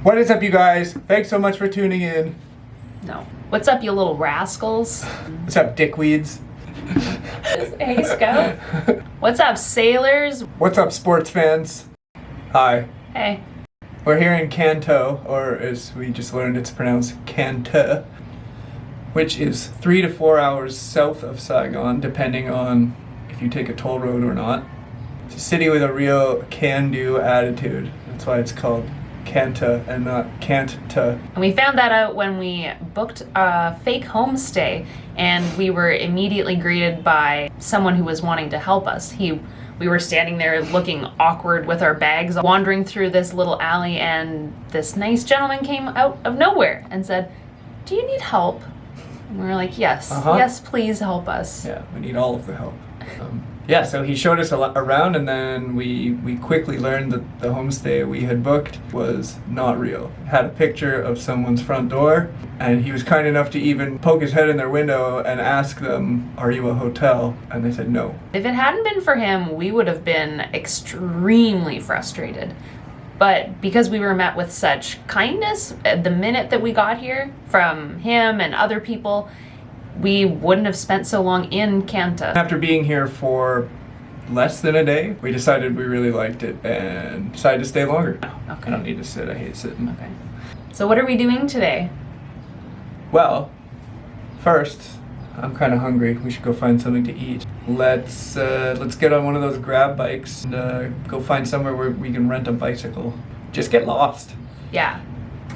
What is up, you guys? Thanks so much for tuning in. No. What's up, you little rascals? What's up, dickweeds? Hey, Scout. What's up, sailors? What's up, sports fans? Hi. Hey. We're here in Can Tho, or as we just learned it's pronounced Can Tho, which is 3 to 4 hours south of Saigon, depending on if you take a toll road or not. It's a city with a real can-do attitude. That's why it's called Can Tho and not Can't Tho. And we found that out when we booked a fake homestay, and we were immediately greeted by someone who was wanting to help us. We were standing there looking awkward with our bags, wandering through this little alley, and this nice gentleman came out of nowhere and said, "Do you need help?" And we were like, yes, yes, please help us. Yeah, we need all of the help. Yeah, so he showed us around, and then we quickly learned that the homestay we had booked was not real. It had a picture of someone's front door, and he was kind enough to even poke his head in their window and ask them, "Are you a hotel?" And they said no. If it hadn't been for him, we would have been extremely frustrated. But because we were met with such kindness the minute that we got here from him and other people, we wouldn't have spent so long in Can Tho. After being here for less than a day, we decided we really liked it and decided to stay longer. Okay. I don't need to sit, I hate sitting. Okay. So what are we doing today? Well, first, I'm kind of hungry. We should go find something to eat. Let's get on one of those grab bikes and go find somewhere where we can rent a bicycle. Just get lost. Yeah.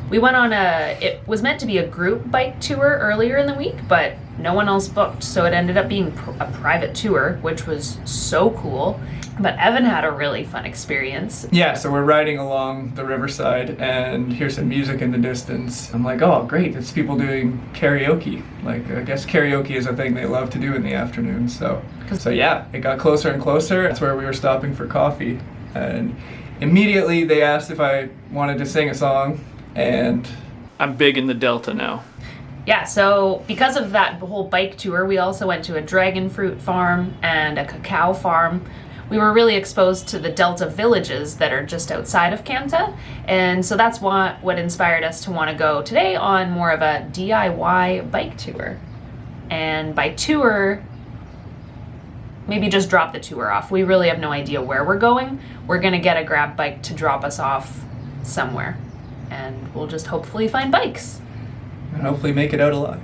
We went on it was meant to be a group bike tour earlier in the week, but no one else booked, so it ended up being a private tour, which was so cool. But Evan had a really fun experience. Yeah, so we're riding along the riverside and here's some music in the distance. I'm like, oh great, it's people doing karaoke. Like, I guess karaoke is a thing they love to do in the afternoon. So yeah, it got closer and closer. That's where we were stopping for coffee. And immediately they asked if I wanted to sing a song, and I'm big in the Delta now. Yeah, so because of that whole bike tour, we also went to a dragon fruit farm and a cacao farm. We were really exposed to the Delta villages that are just outside of Can Tho, and so that's what inspired us to want to go today on more of a DIY bike tour. And by tour, maybe just drop the tour off. We really have no idea where we're going. We're gonna get a grab bike to drop us off somewhere, and we'll just hopefully find bikes. And hopefully make it out alive.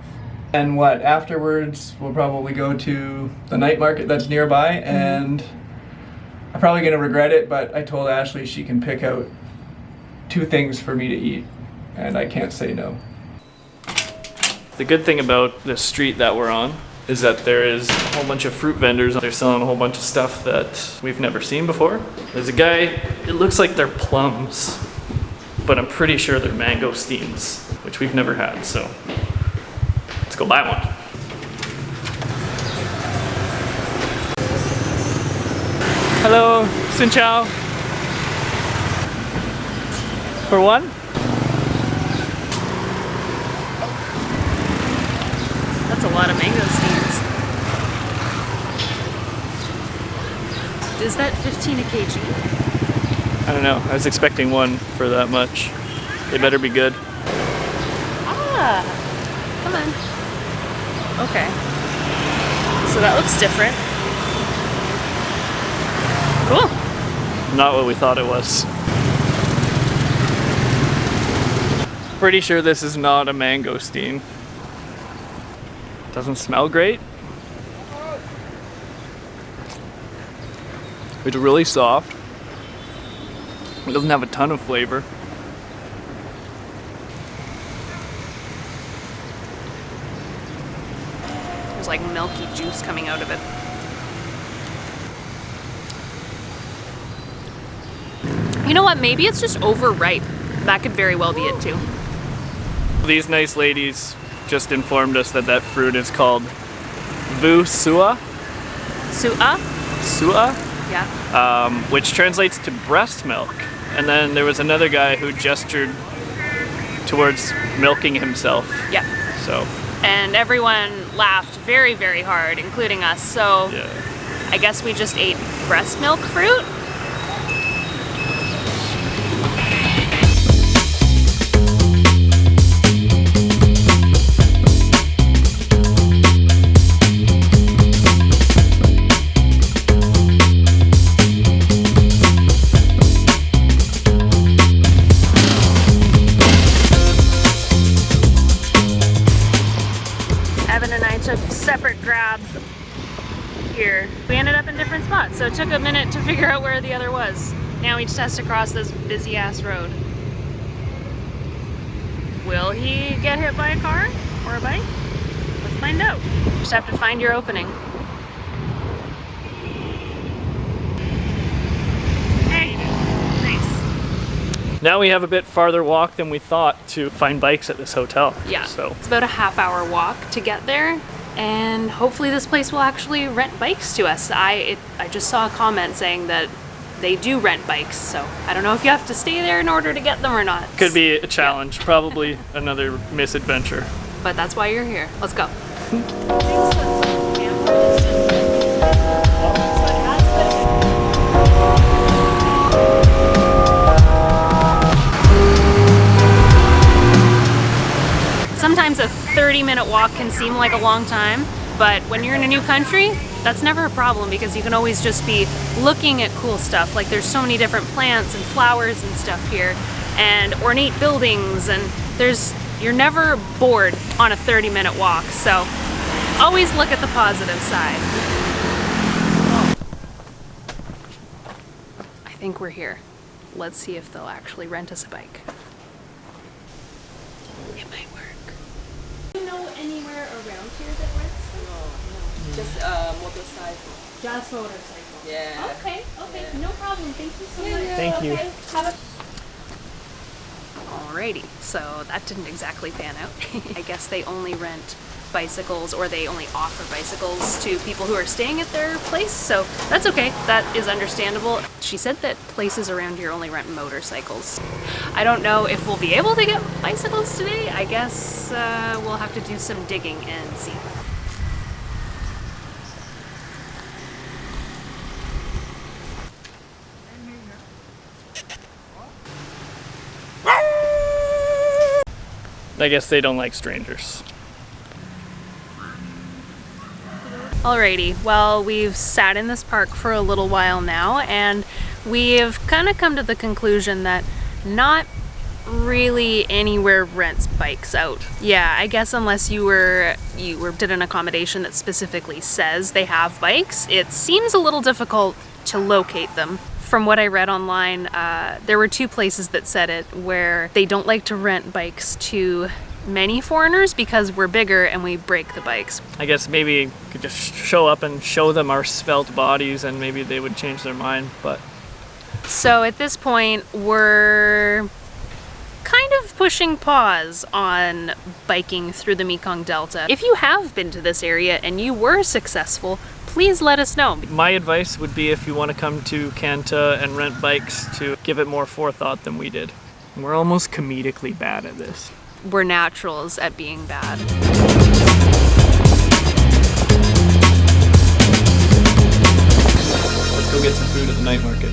And what, afterwards, we'll probably go to the night market that's nearby, and I'm probably gonna regret it, but I told Ashley she can pick out 2 things for me to eat, and I can't say no. The good thing about this street that we're on is that there is a whole bunch of fruit vendors. They're selling a whole bunch of stuff that we've never seen before. There's a guy, it looks like they're plums, but I'm pretty sure they're mangosteens, which we've never had, so let's go buy one. Hello, Xin Chao. For one? That's a lot of mangosteens. Is that 15 a kg? I don't know, I was expecting one for that much. They better be good. Ah, come on. Okay. So that looks different. Cool. Not what we thought it was. Pretty sure this is not a mangosteen. Doesn't smell great. It's really soft. It doesn't have a ton of flavor. There's like milky juice coming out of it. You know what? Maybe it's just overripe. That could very well be it too. These nice ladies just informed us that that fruit is called Vu Sua. Sua? Sua? Yeah. Which translates to breast milk. And then there was another guy who gestured towards milking himself. Yeah. So. And everyone laughed very, very hard, including us. So Yeah. I guess we just ate breast milk fruit. here. We ended up in different spots, so it took a minute to figure out where the other was. Now he just has to cross this busy ass road. Will he get hit by a car or a bike? Let's find out. Just have to find your opening. Hey, nice. Now we have a bit farther walk than we thought to find bikes at this hotel. Yeah, So it's about a half-hour walk to get there, and hopefully this place will actually rent bikes to us. I just saw a comment saying that they do rent bikes, so I don't know if you have to stay there in order to get them or not. could be a challenge, probably another misadventure. But that's why you're here. Let's go. Sometimes a 30-minute walk can seem like a long time, but when you're in a new country, that's never a problem because you can always just be looking at cool stuff. Like there's so many different plants and flowers and stuff here, and ornate buildings, and you're never bored on a 30-minute walk, so always look at the positive side. I think we're here. Let's see if they'll actually rent us a bike. It might work. Do you know anywhere around here that rents them? No. Just motorcycle. Just motorcycle. Yeah. Okay, Yeah. no problem. Thank you so much. Thank you. Okay. Alrighty, so that didn't exactly pan out. I guess they only rent bicycles, or they only offer bicycles to people who are staying at their place, so that's okay. That is understandable. She said that places around here only rent motorcycles. I don't know if we'll be able to get bicycles today. I guess we'll have to do some digging and see. I guess they don't like strangers. Alrighty, well, we've sat in this park for a little while now, and we've kind of come to the conclusion that not really anywhere rents bikes out. Yeah, I guess unless you did an accommodation that specifically says they have bikes, it seems a little difficult to locate them. From what I read online, there were 2 places that said it where they don't like to rent bikes to many foreigners because we're bigger and we break the bikes. I guess maybe we could just show up and show them our svelte bodies and maybe they would change their mind, but... So at this point, we're kind of pushing pause on biking through the Mekong Delta. If you have been to this area and you were successful, please let us know. My advice would be if you want to come to Can Tho and rent bikes to give it more forethought than we did. We're almost comedically bad at this. We're naturals at being bad. Let's go get some food at the night market.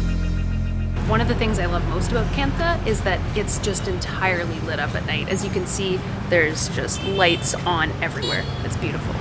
One of the things I love most about Can Tho is that it's just entirely lit up at night. As you can see, there's just lights on everywhere. It's beautiful.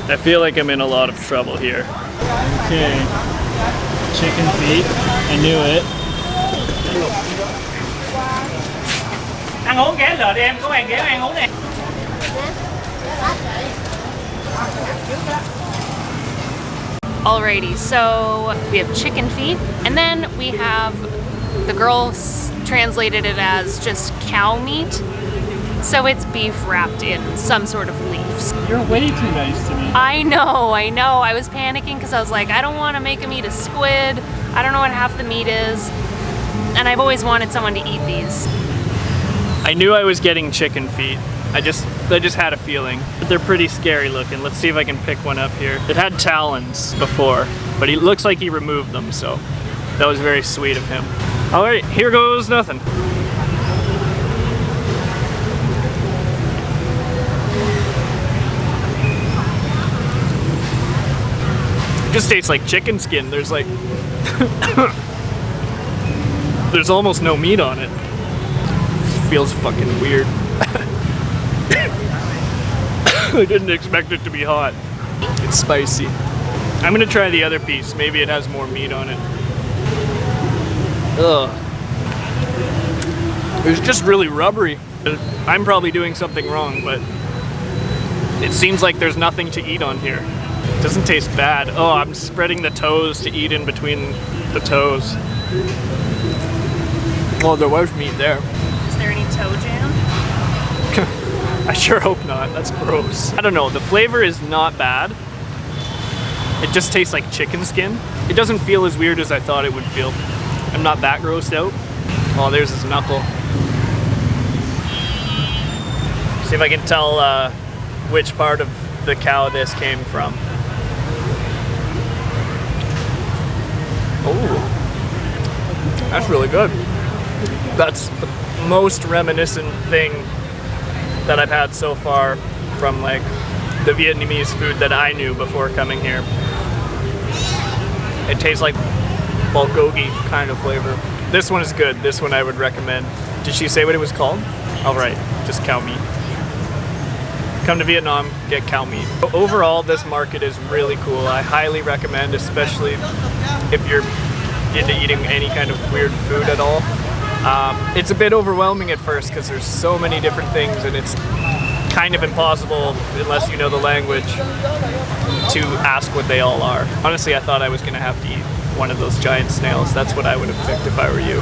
I feel like I'm in a lot of trouble here. Okay. Chicken feet. I knew it. Ăn uống ghé lợ đi em, có bàn ghé ăn uống nè. Alrighty, so we have chicken feet, and then we have, the girl translated it as just cow meat. So it's beef wrapped in some sort of leaves. You're way too nice to me. I know. I was panicking because I was like, I don't want to make him eat a squid. I don't know what half the meat is. And I've always wanted someone to eat these. I knew I was getting chicken feet. I just had a feeling. But they're pretty scary looking. Let's see if I can pick one up here. It had talons before, but he looks like he removed them, so that was very sweet of him. All right, here goes nothing. just tastes like chicken skin. There's like, there's almost no meat on it. It feels fucking weird. I didn't expect it to be hot. It's spicy. I'm gonna try the other piece. Maybe it has more meat on it. Ugh. It's just really rubbery. I'm probably doing something wrong, but it seems like there's nothing to eat on here. It doesn't taste bad. Oh, I'm spreading the toes to eat in between the toes. Oh, there was meat there. Is there any toe jam? I sure hope not. That's gross. I don't know. The flavor is not bad. It just tastes like chicken skin. It doesn't feel as weird as I thought it would feel. I'm not that grossed out. Oh, there's his knuckle. See if I can tell which part of the cow this came from. Oh, that's really good. That's the most reminiscent thing that I've had so far from like the Vietnamese food that I knew before coming here. It tastes like bulgogi kind of flavor. This one is good. This one I would recommend. Did she say what it was called? All right, just cow meat. Come to Vietnam, get cow meat. Overall, this market is really cool. I highly recommend, especially if you're into eating any kind of weird food at all. It's a bit overwhelming at first because there's so many different things and it's kind of impossible, unless you know the language, to ask what they all are. Honestly, I thought I was gonna have to eat one of those giant snails. That's what I would have picked if I were you.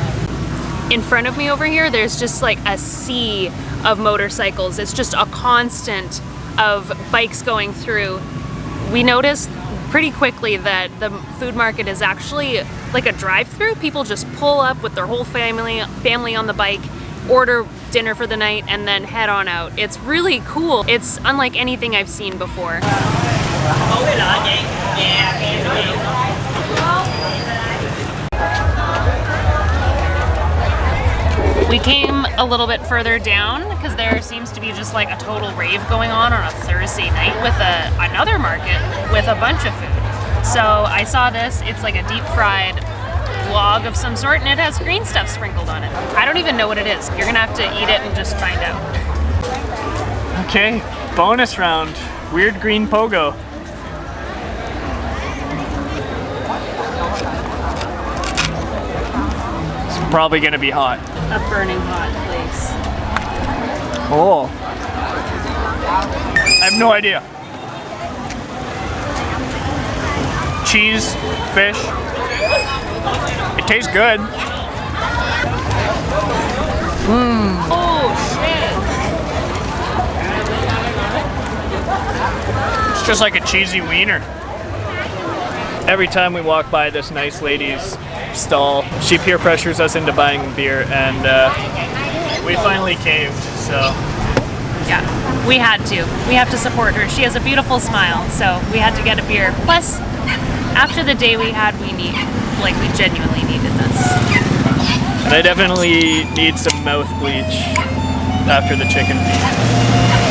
In front of me over here, there's just like a sea of motorcycles. It's just a constant of bikes going through. We noticed pretty quickly that the food market is actually like a drive-through. People just pull up with their whole family on the bike, order dinner for the night, and then head on out. It's really cool. It's unlike anything I've seen before. We came a little bit further down because there seems to be just like a total rave going on a Thursday night with another market with a bunch of food. So I saw this, it's like a deep fried log of some sort and it has green stuff sprinkled on it. I don't even know what it is. You're gonna have to eat it and just find out. Okay, bonus round. Weird green pogo. It's probably gonna be hot. A burning hot place. Oh. I have no idea. Cheese, fish. It tastes good. Oh shit. It's just like a cheesy wiener. Every time we walk by this nice lady's stall, she peer pressures us into buying beer, and we finally caved, so. Yeah, we had to. We have to support her. She has a beautiful smile, so we had to get a beer. Plus, after the day we had, we genuinely needed this. And I definitely need some mouth bleach after the chicken feed.